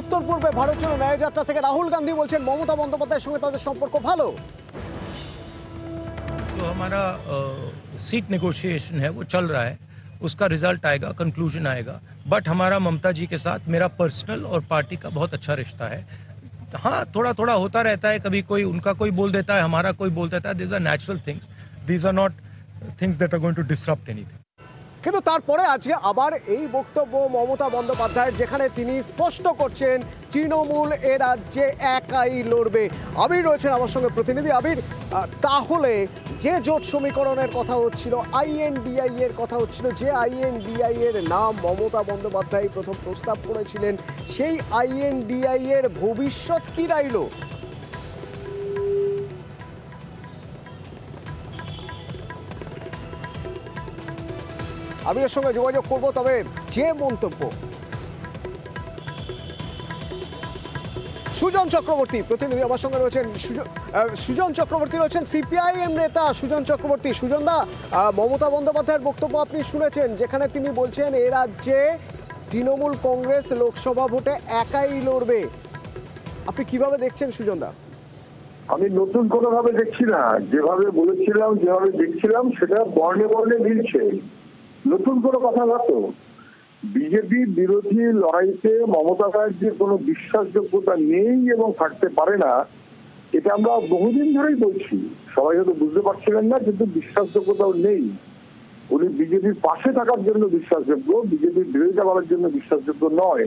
উত্তর পূর্বে ভারত জোড়ো ন্যায় যাত্রা থেকে রাহুল গান্ধী বলছেন মমতা বন্দ্যোপাধ্যায়ের সঙ্গে তাদের সম্পর্ক ভালো। जो हमारा सीट नेगोशिएशन है वो चल रहा है, उसका रिजल्ट आएगा, कंक्लूजन आएगा। बट हमारा ममता जी के साथ मेरा पर्सनल और पार्टी का बहुत अच्छा रिश्ता है। हाँ, थोड़ा थोड़ा होता रहता है, कभी कोई उनका कोई बोल देता है, हमारा कोई बोल देता है। This are natural things, these are not things that are going to disrupt anything. কিন্তু তারপরে আজকে আবার এই বক্তব্য মমতা বন্দ্যোপাধ্যায়ের, যেখানে তিনি স্পষ্ট করছেন তৃণমূল এ রাজ্যে একাই লড়বে। আবির রয়েছেন আমার সঙ্গে প্রতিনিধি। আবির, তাহলে যে জোট সমীকরণের কথা হচ্ছিল, আইএনডিআই এর কথা হচ্ছিল, যে আইএনডিআই এর নাম মমতা বন্দ্যোপাধ্যায় প্রথম প্রস্তাব করেছিলেন, সেই আইএনডিআই এর ভবিষ্যৎ কি রইল? আমি এর সঙ্গে যোগাযোগ করব, তবে যে মন্তব্য সুজন চক্রবর্তী প্রতিনিধি আমার সঙ্গে রয়েছেন, সুজন চক্রবর্তী রয়েছেন, সিপিআইএম নেতা সুজন চক্রবর্তী। সুজনদা, মমতা বন্দ্যোপাধ্যায়ের বক্তব্য আপনি শুনেছেন, যেখানে তিনি বলছেন এ রাজ্যে তৃণমূল কংগ্রেস লোকসভা ভোটে একাই লড়বে। আপনি কিভাবে দেখছেন সুজনদা? আমি নতুন কোনো ভাবে দেখছি না, যেভাবে বলেছিলাম যেভাবে দেখছিলাম সেটা বর্ণে বর্ণে মিলছে। নতুন কোনো কথা না তো। বিজেপি বিরোধী লড়াইতে মমতা ব্যানার্জির কোনো বিশ্বাসযোগ্যতা নেই এবং থাকতে পারে না, এটা আমরা বহুদিন ধরেই বলছি। সবাই হয়তো বুঝতে পারছিলেন না, কিন্তু বিশ্বাসযোগ্যতাও নেই। উনি বিজেপির পাশে থাকার জন্য বিশ্বাসযোগ্য, বিজেপির বিরোধিতা করার জন্য বিশ্বাসযোগ্য নয়।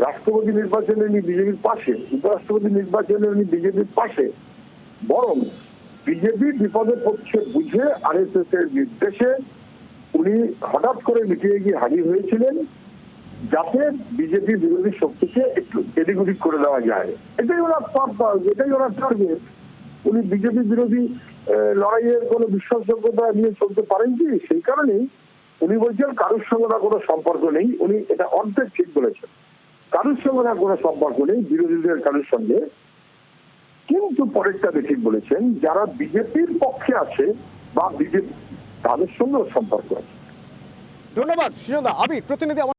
রাষ্ট্রপতি নির্বাচনে উনি বিজেপির পাশে, উপরাষ্ট্রপতি নির্বাচনে উনি বিজেপির পাশে, বরং বিজেপি বিপদে পড়ছে বুঝে আরএসএস এর নির্দেশে উনি হঠাৎ করে মিটিয়ে গিয়ে হাজির হয়েছিলেন, যাতে বিজেপি বিরোধী শক্তিকে একটু এদিক ওদিক করে দেওয়া যায়। এটাই ওনার এটাই ওনার টার্গেট। উনি বিজেপি বিরোধী লড়াইয়ের কোনো বিশ্বাসযোগ্যতা নিয়ে চলতে পারেন কি? সেই কারণেই উনি বলছেন কারোর সঙ্গে না কোনো সম্পর্ক নেই। উনি এটা অর্ধেক ঠিক বলেছেন, কারোর সঙ্গে না কোনো সম্পর্ক নেই, বিরোধীদের কারোর সঙ্গে। কিন্তু পরেরটা ঠিক বলেছেন, যারা বিজেপির পক্ষে আছে বা বিজেপি, তাদের সঙ্গেও সম্পর্ক আছে। ধন্যবাদ সুজনদা। আবির প্রতিনিধি